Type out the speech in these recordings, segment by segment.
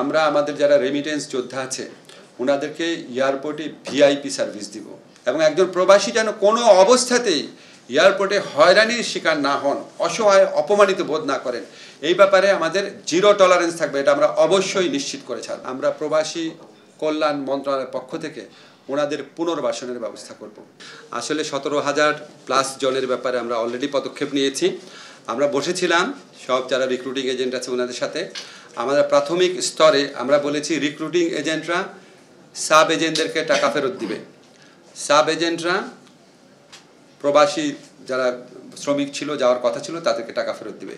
আমরা আমাদের যারা রেমিটেন্স যোদ্ধা আছে ওনাদেরকে এয়ারপোর্টে ভিআইপি সার্ভিস দিব এবং একজন প্রবাসী যেন কোনো অবস্থাতেই এয়ারপোর্টে হয়রানির শিকার না হন, অসহায় অপমানিত বোধ না করেন, এই ব্যাপারে আমাদের জিরো টলারেন্স থাকবে। এটা আমরা অবশ্যই নিশ্চিত করে ছাড়ব। আমরা প্রবাসী কল্যাণ মন্ত্রণালয়ের পক্ষ থেকে ওনাদের পুনর্বাসনের ব্যবস্থা করব। আসলে 17,000+ জনের ব্যাপারে আমরা অলরেডি পদক্ষেপ নিয়েছি। আমরা বসেছিলাম সব যারা রিক্রুটিং এজেন্ট আছে ওনাদের সাথে। আমাদের প্রাথমিক স্তরে আমরা বলেছি রিক্রুটিং এজেন্টরা সাব এজেন্টদেরকে টাকা ফেরত দিবে, সাব এজেন্টরা প্রবাসী যারা শ্রমিক ছিল যাওয়ার কথা ছিল তাদেরকে টাকা ফেরত দিবে।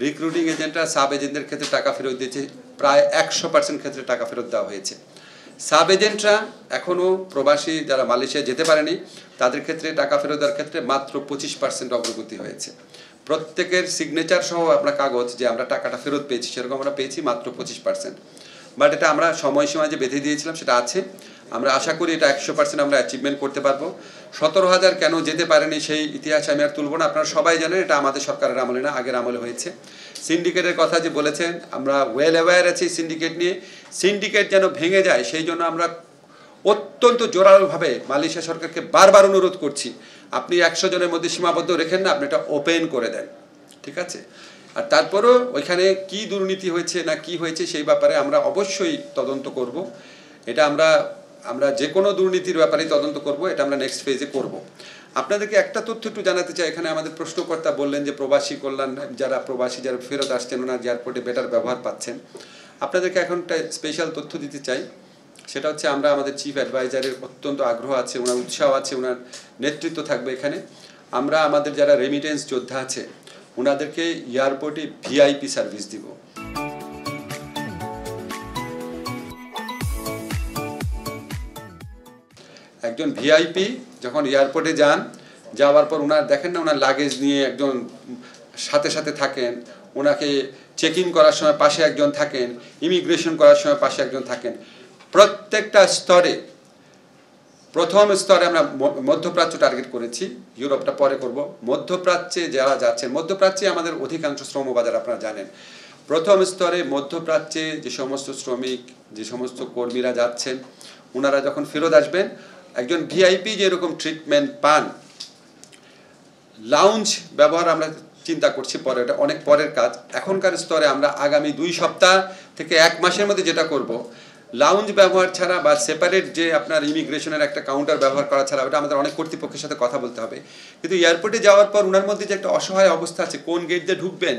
রিক্রুটিং এজেন্টরা সাব এজেন্টদের ক্ষেত্রে টাকা ফেরত দিয়েছে, প্রায় 100% ক্ষেত্রে টাকা ফেরত দেওয়া হয়েছে। সাব এজেন্টরা এখনও প্রবাসী যারা মালয়েশিয়া যেতে পারেনি তাদের ক্ষেত্রে টাকা ফেরত দেওয়ার ক্ষেত্রে মাত্র 25% অগ্রগতি হয়েছে। প্রত্যেকের সিগনেচার সহ আপনার কাগজ যে আমরা টাকাটা ফেরত পেয়েছি সেরকম আমরা পেয়েছি মাত্র 25%। বাট এটা আমরা সময়সীমা যে বেঁধে দিয়েছিলাম সেটা আছে। আমরা আশা করি এটা 100% আমরা অ্যাচিভমেন্ট করতে পারবো। 17,000 কেন যেতে পারেনি সেই ইতিহাস আমি আর তুলব না, আপনারা সবাই জানেন এটা আমাদের সরকারের আমলে না, আগের আমলে হয়েছে। সিন্ডিকেটের কথা যে বলেছেন আমরা ওয়েল অ্যাওয়্যার আছি সিন্ডিকেট নিয়ে। সিন্ডিকেট যেন ভেঙে যায় সেই জন্য আমরা অত্যন্ত জোরালোভাবে মালয়েশিয়া সরকারকে বারবার অনুরোধ করছি, আপনি 100 জনের মধ্যে সীমাবদ্ধ রেখেন না, আপনি এটা ওপেন করে দেন, ঠিক আছে? আর তারপরও ওইখানে কি দুর্নীতি হয়েছে না কি হয়েছে সেই ব্যাপারে আমরা অবশ্যই তদন্ত করব। এটা আমরা যে কোনো দুর্নীতির ব্যাপারেই তদন্ত করব, এটা আমরা নেক্সট ফেজে করব। আপনাদেরকে একটা তথ্য একটু জানাতে চাই। এখানে আমাদের প্রশ্নকর্তা বললেন যে প্রবাসী কল্যাণ যারা ফেরত আসছেন ওনার এয়ারপোর্টে বেটার ব্যবহার পাচ্ছেন। আপনাদেরকে এখন একটা স্পেশাল তথ্য দিতে চাই, সেটা হচ্ছে আমরা আমাদের চিফ অ্যাডভাইজারের অত্যন্ত আগ্রহ আছে, ওনার উৎসাহ আছে, ওনার নেতৃত্ব থাকবে এখানে। আমরা আমাদের যারা রেমিটেন্স যোদ্ধা আছে ওনাদেরকে এয়ারপোর্টে ভিআইপি সার্ভিস দিব। একজন ভিআইপি যখন এয়ারপোর্টে যান, যাওয়ার পর ওনার দেখেন না ওনার লাগেজ নিয়ে একজন সাথে সাথে থাকেন, ওনাকে চেক ইন করার সময় পাশে একজন থাকেন, ইমিগ্রেশন করার সময় পাশে একজন থাকেন। প্রত্যেকটা স্তরে, প্রথম স্তরে আমরা মধ্যপ্রাচ্য টার্গেট করেছি, ইউরোপটা পরে করব। মধ্যপ্রাচ্যে যারা যাচ্ছেন, মধ্যপ্রাচ্যে আমাদের অধিকাংশ শ্রমবাজার আপনারা জানেন। প্রথম স্তরে মধ্যপ্রাচ্যে যে সমস্ত শ্রমিক, যে সমস্ত কর্মীরা যাচ্ছেন ওনারা যখন ফেরত আসবেন একজন ভিআইপি যেরকম ট্রিটমেন্ট পান, লাউঞ্জ ব্যবহার আমরা চিন্তা করছি পরে, এটা অনেক পরের কাজ। এখনকার স্তরে আমরা আগামী 2 সপ্তাহ থেকে 1 মাসের মধ্যে যেটা করব, লাউঞ্জ ব্যবহার ছাড়া বা সেপারেট যে আপনার ইমিগ্রেশনের একটা কাউন্টার ব্যবহার করা ছাড়া, ওটা আমাদের অনেক কর্তৃপক্ষের সাথে কথা বলতে হবে। কিন্তু এয়ারপোর্টে যাওয়ার পর ওনার মধ্যে যে একটা অসহায় অবস্থা আছে, কোন গেট দিয়ে ঢুকবেন,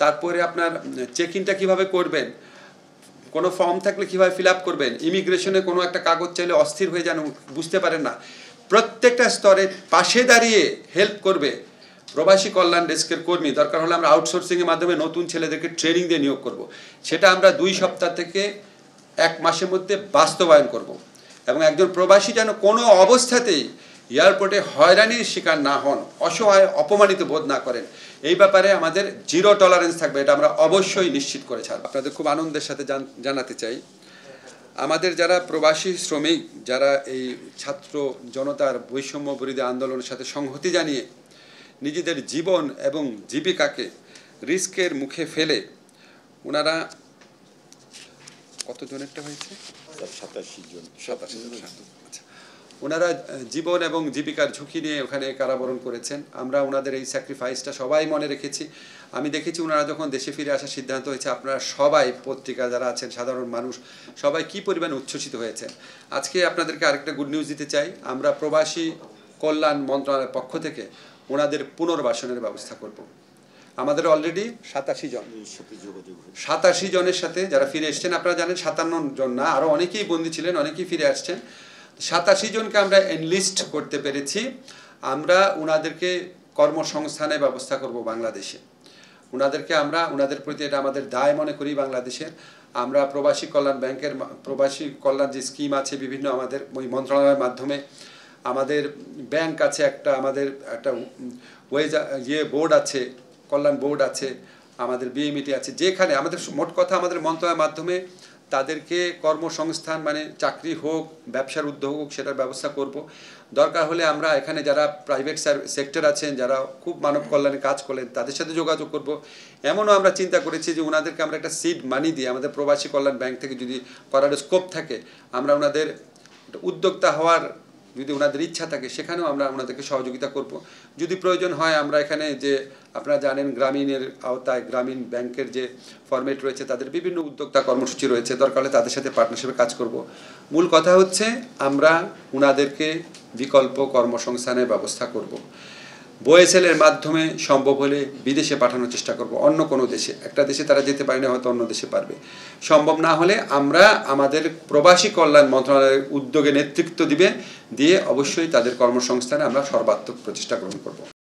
তারপরে আপনার চেক ইনটা কীভাবে করবেন, কোনো ফর্ম থাকলে কীভাবে ফিল আপ করবেন, ইমিগ্রেশনে কোনো একটা কাগজ চাইলে অস্থির হয়ে যান, বুঝতে পারেন না, প্রত্যেকটা স্তরে পাশে দাঁড়িয়ে হেল্প করবে প্রবাসী কল্যাণ ডেস্কের কর্মী। দরকার হলে আমরা আউটসোর্সিংয়ের মাধ্যমে নতুন ছেলেদেরকে ট্রেনিং দিয়ে নিয়োগ করব। সেটা আমরা 2 সপ্তাহ থেকে 1 মাসের মধ্যে বাস্তবায়ন করব। এবং একজন প্রবাসী যেন কোনো অবস্থাতেই এয়ারপোর্টে হয়রানির শিকার না হন, অসহায় অপমানিত বোধ না করেন, এই ব্যাপারে আমাদের জিরো টলারেন্স থাকবে। এটা আমরা অবশ্যই নিশ্চিত করে ছাড়ব। আপনাদের খুব আনন্দের সাথে জানাতে চাই, আমাদের যারা প্রবাসী শ্রমিক যারা এই ছাত্র জনতার বৈষম্য বিরোধী আন্দোলনের সাথে সংহতি জানিয়ে নিজেদের জীবন এবং জীবিকাকে রিস্কের মুখে ফেলে ওনারা কতজনেরটা হয়েছে 87 জন। আচ্ছা, ওনারা জীবন এবং জীবিকার ঝুঁকি নিয়ে ওখানে কারাবরণ করেছেন। আমরা ওনাদের এই স্যাক্রিফাইসটা সবাই মনে রেখেছি। আমি দেখেছি ওনারা যখন দেশে ফিরে আসার সিদ্ধান্ত হয়েছে, আপনারা সবাই, পত্রিকা যারা আছেন, সাধারণ মানুষ সবাই কী পরিমাণ উচ্ছ্বসিত হয়েছেন। আজকে আপনাদেরকে আরেকটা গুড নিউজ দিতে চাই, আমরা প্রবাসী কল্যাণ মন্ত্রণালয়ের পক্ষ থেকে ওনাদের পুনর্বাসনের ব্যবস্থা করব। আমাদের অলরেডি 87 জনের সাথে যারা ফিরে এসছেন, আপনারা জানেন 57 জন না, আরও অনেকেই বন্দী ছিলেন, অনেকেই ফিরে আসছেন। 87 জনকে আমরা এনলিস্ট করতে পেরেছি। আমরা ওনাদেরকে কর্মসংস্থানের ব্যবস্থা করব বাংলাদেশে। ওনাদের প্রতি এটা আমাদের দায় মনে করি বাংলাদেশের। আমরা প্রবাসী কল্যাণ ব্যাংকের প্রবাসী কল্যাণ যে স্কিম আছে বিভিন্ন আমাদের ওই মন্ত্রণালয়ের মাধ্যমে, আমাদের ব্যাংক আছে, আমাদের একটা বোর্ড আছে, কল্যাণ বোর্ড আছে, আমাদের বিএমইটি আছে, যেখানে আমাদের মোট কথা আমাদের মন্ত্রণালয়ের মাধ্যমে তাদেরকে কর্মসংস্থান মানে চাকরি হোক, ব্যবসার উদ্যোগ হোক, সেটার ব্যবস্থা করব। দরকার হলে আমরা এখানে যারা প্রাইভেট সেক্টর আছেন, যারা খুব মানব কল্যাণে কাজ করলেন, তাদের সাথে যোগাযোগ করব। এমনও আমরা চিন্তা করেছি যে ওনাদেরকে আমরা একটা সিড মানি দিয়ে, আমাদের প্রবাসী কল্যাণ ব্যাংক থেকে যদি করার স্কোপ থাকে, আমরা ওনাদের উদ্যোক্তা হওয়ার যদি ওনাদের ইচ্ছা থাকে, সেখানেও আমরা ওনাদেরকে সহযোগিতা করব। যদি প্রয়োজন হয় আমরা এখানে যে আপনারা জানেন গ্রামীণের আওতায় গ্রামীণ ব্যাংকের যে ফরম্যাট রয়েছে, তাদের বিভিন্ন উদ্যোক্তা কর্মসূচি রয়েছে, দরকার হলে তাদের সাথে পার্টনারশিপে কাজ করব। মূল কথা হচ্ছে আমরা ওনাদেরকে বিকল্প কর্মসংস্থানের ব্যবস্থা করব। বোয়েসেলের মাধ্যমে সম্ভব হলে বিদেশে পাঠানোর চেষ্টা করব, অন্য কোনো দেশে। একটা দেশে তারা যেতে পারে না, হয়তো অন্য দেশে পারবে। সম্ভব না হলে আমরা আমাদের প্রবাসী কল্যাণ মন্ত্রণালয়ের উদ্যোগে নেতৃত্ব দিয়ে অবশ্যই তাদের কর্মসংস্থানে আমরা সর্বাত্মক প্রচেষ্টা গ্রহণ করব।